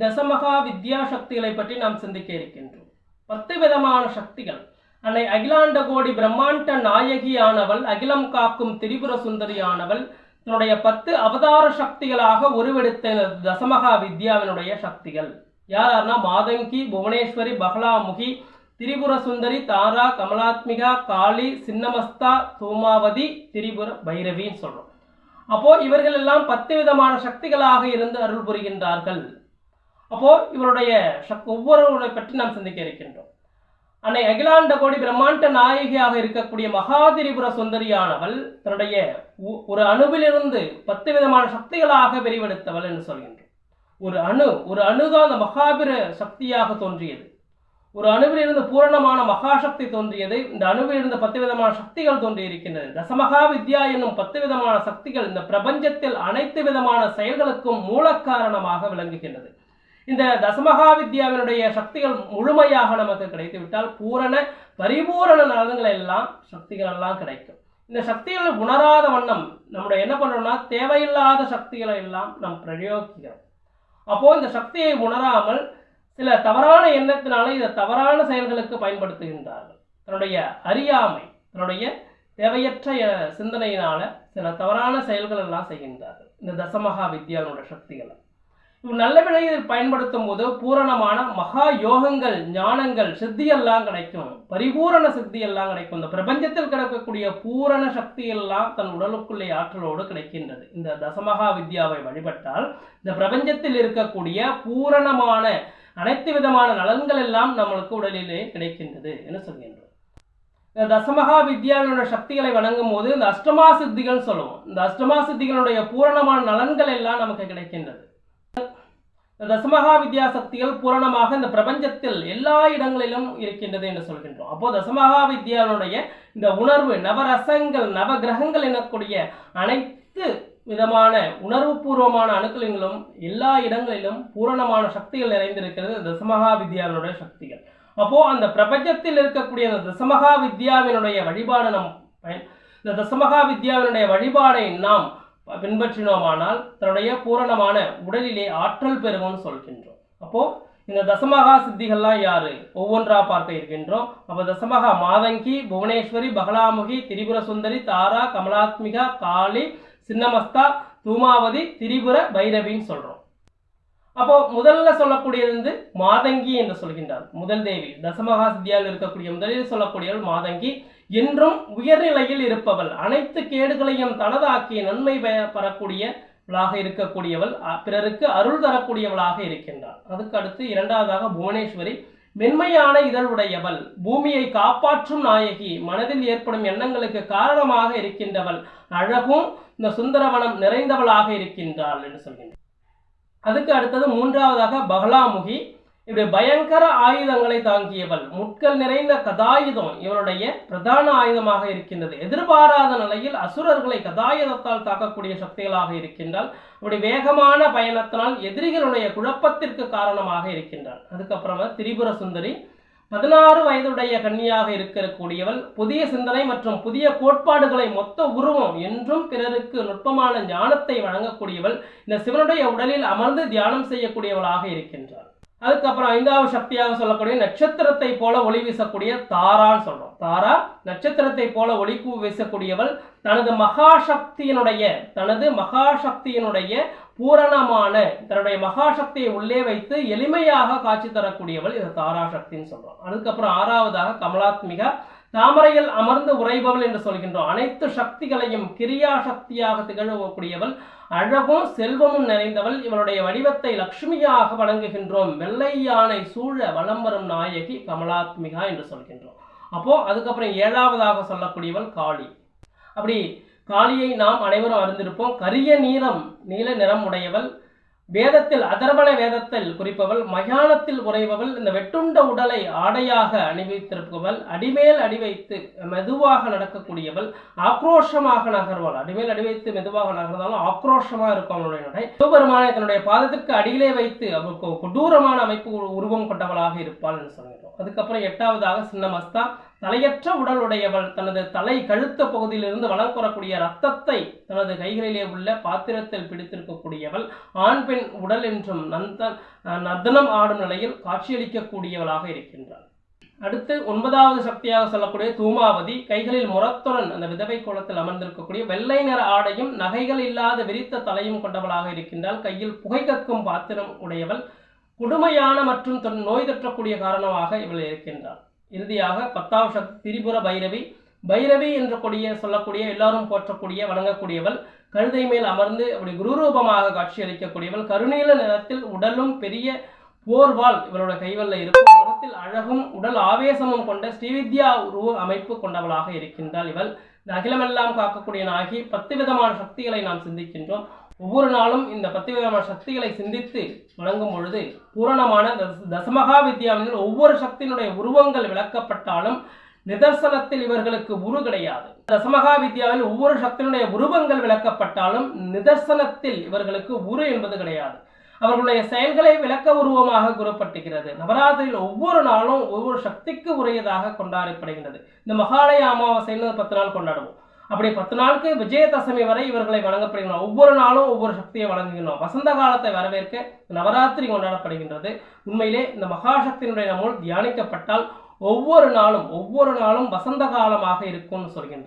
தசமகா வித்யா சக்திகளை பற்றி நாம் சிந்திக்க இருக்கின்றோம். 10 விதமான சக்திகள். அன்னை அகிலாண்ட கோடி பிரம்மாண்ட நாயகியானவள், அகிலம் காக்கும் திரிபுர சுந்தரியானவள் தன்னுடைய 10 அவதார சக்திகளாக உருவெடுத்த தசமகா வித்யாவினுடைய சக்திகள். யாரார்னா மாதங்கி, புவனேஸ்வரி, பகலாமுகி, திரிபுர சுந்தரி, தாரா, கமலாத்மிகா, காளி, சின்னமஸ்தா, தூமாவதி, திரிபுர பைரவின்னு சொல்றோம். அப்போ இவர்கள் எல்லாம் 10 விதமான சக்திகளாக இருந்து அருள் புரிகின்றார்கள். அப்போ இவருடைய ஒவ்வொருவரை பற்றி நாம் சிந்திக்க இருக்கின்றோம். அன்னை அகிலாண்ட கோடி பிரம்மாண்ட நாயகியாக இருக்கக்கூடிய மகாதிரிபுர சுந்தரியானவள் தன்னுடைய ஒரு அணுவிலிருந்து 10 விதமான சக்திகளாக விரிவெடுத்தவள் என்று சொல்கின்றோம். ஒரு அணுதான் அந்த மகாபிர சக்தியாக தோன்றியது. ஒரு அணுவிலிருந்து பூரணமான மகாசக்தி தோன்றியது. இந்த அணுவிலிருந்து 10 விதமான சக்திகள் தோன்றி இருக்கின்றது. தசமகா வித்யா என்னும் 10 விதமான சக்திகள் இந்த பிரபஞ்சத்தில் அனைத்து விதமான செயல்களுக்கும் மூல காரணமாக விளங்குகின்றது. இந்த தசமகா வித்யாவினுடைய சக்திகள் முழுமையாக நமக்கு கிடைத்து விட்டால் பரிபூரண நலன்கள் எல்லாம் சக்திகள் எல்லாம் கிடைக்கும். இந்த சக்திகளை உணராத வண்ணம் நம்முடைய என்ன பண்றோம்னா தேவையில்லாத சக்திகளை எல்லாம் நாம் பிரயோகிக்கிறோம். அப்போ இந்த சக்தியை உணராமல் சில தவறான எண்ணத்தினால இதை தவறான செயல்களுக்கு பயன்படுத்துகின்றார்கள். தன்னுடைய அறியாமை, தன்னுடைய தேவையற்ற சிந்தனையினால சில தவறான செயல்கள் எல்லாம் செய்கின்றார்கள். இந்த தசமகா வித்யாவினுடைய சக்திகளை நல்ல விலையில் பயன்படுத்தும் போது பூரணமான மகா யோகங்கள், ஞானங்கள், சித்தி எல்லாம் கிடைக்கும். பரிபூரண சித்தி எல்லாம் கிடைக்கும். இந்த பிரபஞ்சத்தில் கிடைக்கக்கூடிய பூரண சக்தி எல்லாம் தன் உடலுக்குள்ளே ஆற்றலோடு கிடைக்கின்றது. இந்த தசமகா வித்யாவை வழிபட்டால் இந்த பிரபஞ்சத்தில் இருக்கக்கூடிய பூரணமான அனைத்து விதமான நலன்கள் எல்லாம் நம்மளுக்கு உடலிலே கிடைக்கின்றது என்று சொல்கின்றோம். இந்த தசமகா வித்யாவினுடைய சக்திகளை வணங்கும் போது இந்த அஷ்டமா சித்திகள் சொல்லுவோம். இந்த அஷ்டமா சித்திகளுடைய பூரணமான நலன்கள் எல்லாம் நமக்கு கிடைக்கின்றது. இந்த தசமகா வித்யா சக்திகள் பூரணமாக இந்த பிரபஞ்சத்தில் எல்லா இடங்களிலும் இருக்கின்றது என்று சொல்கின்றோம். அப்போ தசமகா வித்யாவினுடைய இந்த உணர்வு, நவரசங்கள், நவகிரகங்கள் எனக்கூடிய அனைத்து விதமான உணர்வு பூர்வமான அணுக்களிலும் எல்லா இடங்களிலும் பூரணமான சக்திகள் நிறைந்திருக்கிறது தசமகா வித்யாவினுடைய சக்திகள். அப்போ அந்த பிரபஞ்சத்தில் இருக்கக்கூடிய அந்த தசமகா வித்யாவினுடைய வழிபாடு இந்த தசமகா வித்யாவினுடைய வழிபாடை நாம் பின்பற்றினோமானால் தன்னுடைய பூரணமான உடலிலே ஆற்றல் பெறுவோம்னு சொல்கின்றோம். அப்போ இந்த தசமகா சித்திகள்லாம் யாரு ஒவ்வொன்றா பார்க்க இருக்கின்றோம். அப்போ தசமகா மாதங்கி, புவனேஸ்வரி, பகலாமுகி, திரிபுர சுந்தரி, தாரா, கமலாத்மிகா, காளி, சின்னமஸ்தா, தூமாவதி, திரிபுர பைரவின்னு சொல்றோம். அப்போ முதல்ல சொல்லக்கூடியது மாதங்கி என்று சொல்கின்றார். முதல் தேவி தசமகா சித்தியாவில் இருக்கக்கூடிய முதலில் சொல்லக்கூடியவள் மாதங்கி. என்றும் உயர்நிலையில் இருப்பவள், அனைத்து கேடுகளையும் தனதாக்கி நன்மை பெறக்கூடியவளாக இருக்கக்கூடியவள், பிறருக்கு அருள் தரக்கூடியவளாக இருக்கின்றாள். அதுக்கு அடுத்து இரண்டாவதாக புவனேஸ்வரி, மென்மையான இதழுடையவள், பூமியை காப்பாற்றும் நாயகி, மனதில் ஏற்படும் எண்ணங்களுக்கு காரணமாக இருக்கின்றவள், அழகும் இந்த சுந்தரவனம் நிறைந்தவளாக இருக்கின்றாள் என்று சொல்கின்றார். அதுக்கு அடுத்தது மூன்றாவதாக பகலாமுகி, இவருடைய பயங்கர ஆயுதங்களை தாங்கியவள், முட்கள் நிறைந்த கதாயுதம் இவருடைய பிரதான ஆயுதமாக இருக்கின்றது. எதிர்பாராத நிலையில் அசுரர்களை கதாயுதத்தால் தாக்கக்கூடிய சக்திகளாக இருக்கின்றால், அவருடைய வேகமான பயணத்தினால் எதிரிகளுடைய குழப்பத்திற்கு காரணமாக இருக்கின்றாள். அதுக்கப்புறமா திரிபுர சுந்தரி, 16 வயதுடைய கன்னியாக இருக்கக்கூடியவள், புதிய சிந்தனை மற்றும் புதிய கோட்பாடுகளை மொத்த உருவம் என்றும் பிறருக்கு நுட்பமான ஞானத்தை வழங்கக்கூடியவள், இந்த சிவனுடைய உடலில் அமர்ந்து தியானம் செய்யக்கூடியவளாக இருக்கின்றாள். அதுக்கப்புறம் 5வது சக்தியாக சொல்லக்கூடிய நட்சத்திரத்தை போல ஒளி வீசக்கூடிய தாரான்னு சொல்றோம். தாரா நட்சத்திரத்தை போல ஒளி வீசக்கூடியவள், தனது மகாசக்தியினுடைய பூரணமான தன்னுடைய மகாசக்தியை உள்ளே வைத்து எளிமையாக காட்சி தரக்கூடியவள் இந்த தாரா சக்தின்னு சொல்றோம். அதுக்கப்புறம் 6வதாக கமலாத்மிகா, தாமரையில் அமர்ந்து உறைபவள் என்று சொல்கின்றோம். அனைத்து சக்திகளையும் கிரியா சக்தியாக திகழக்கூடியவள், அழகும் செல்வமும் நிறைந்தவள், இவளுடைய வடிவத்தை லட்சுமியாக வணங்குகின்றோம். வெள்ளை யானை சூழ வலம் வரும் நாயகி கமலாத்மிகா என்று சொல்கின்றோம். அப்போ அதுக்கப்புறம் 7வதாக சொல்லக்கூடியவள் காளி. அப்படி காளியை நாம் அனைவரும் அறிந்திருப்போம். கரிய நீல நிறம் உடையவள், வேதத்தில் அதர்வண வேதத்தில் குறிப்பவள், மயானத்தில் உறைபவள், இந்த வெட்டுண்ட உடலை ஆடையாக அணிவித்திருப்பவள், அடிமேல் அடி வைத்து மெதுவாக நடக்கக்கூடியவள், ஆக்ரோஷமாக நகர்வாள். அடிமேல் அடி வைத்து மெதுவாக நகர்ந்தாலும் ஆக்ரோஷமா இருக்கும் அவளுடைய நடை. சிவபெருமானை தன்னுடைய பாதத்திற்கு அடியிலே வைத்து அவருக்கு கொடூரமான அமைப்பு உருவம் கொண்டவளாக இருப்பாள் என்று சொல்கிறோம். அதுக்கப்புறம் 8வதாக சின்னமஸ்தா, தலையற்ற உடல் உடையவள். தனது தலை கழுத்த பகுதியிலிருந்து வலம் கூறக்கூடிய இரத்தத்தை தனது கைகளிலே உள்ள பாத்திரத்தில் பிடித்திருக்கக்கூடியவள். ஆண் பெண் உடல் என்றும் நர்த்தனம் ஆடும் நிலையில் காட்சியளிக்கக்கூடியவளாக இருக்கின்றாள். அடுத்து 9வது சக்தியாக சொல்லக்கூடிய தூமாவதி. கைகளில் முரத்துடன் அந்த விதவை கோலத்தில் அமர்ந்திருக்கக்கூடிய வெள்ளை நிற ஆடையும் நகைகள் இல்லாத விரித்த தலையும் கொண்டவளாக இருக்கின்றாள். கையில் புகை கக்கும் பாத்திரம் உடையவள். கொடுமையான மற்றும் நோய் தொற்றக்கூடிய காரணமாக இவள் இருக்கின்றாள். இறுதியாக 10வது சக்தி திரிபுர பைரவி. பைரவி என்ற சொல்லக்கூடிய எல்லாரும் போற்றக்கூடிய வணங்கக்கூடியவள். கழுதை மேல் அமர்ந்து அப்படி குருரூபமாக காட்சியளிக்கக்கூடியவள். கருநீல நிறத்தில் உடலும் பெரிய போர்வாள் இவளோட கைவல்ல இருக்கும். முகத்தில் அழகும் உடல் ஆவேசமும் கொண்ட ஸ்ரீவித்யா உருவ அமைப்பு கொண்டவளாக இருக்கின்றாள். இவள் இந்த அகிலமெல்லாம் காக்கக்கூடிய நாகி. 10 விதமான சக்திகளை நாம் சிந்திக்கின்றோம். ஒவ்வொரு நாளும் இந்த 10 விதமான சக்திகளை சிந்தித்து வணங்கும் பொழுது பூரணமான தசமகா வித்யாவின் ஒவ்வொரு சக்தியினுடைய உருவங்கள் விளக்கப்பட்டாலும் நிதர்சனத்தில் இவர்களுக்கு உரு கிடையாது. தசமகா வித்யாவில் ஒவ்வொரு சக்தியினுடைய உருவங்கள் விளக்கப்பட்டாலும் நிதர்சனத்தில் இவர்களுக்கு உரு என்பது கிடையாது. அவர்களுடைய செயல்களை விளக்க உருவமாக கூறப்பட்டுகிறது. நவராத்திரியில் ஒவ்வொரு நாளும் ஒவ்வொரு சக்திக்கு உரியதாக கொண்டாடப்படுகின்றது. இந்த மகாலய அமாவாசைன்னு 10 நாள் கொண்டாடுவோம். அப்படி 10 நாளுக்கு விஜயதசமி வரை இவர்களை வணங்கப்படுகின்றன. ஒவ்வொரு நாளும் ஒவ்வொரு சக்தியை வணங்குகின்றோம். வசந்த காலத்தை வரவேற்க நவராத்திரி கொண்டாடப்படுகின்றது. உண்மையிலே இந்த மகாசக்தியினுடைய நம்முள் தியானிக்கப்பட்டால் ஒவ்வொரு நாளும் வசந்த காலமாக இருக்கும்னு சொல்கின்றோம்.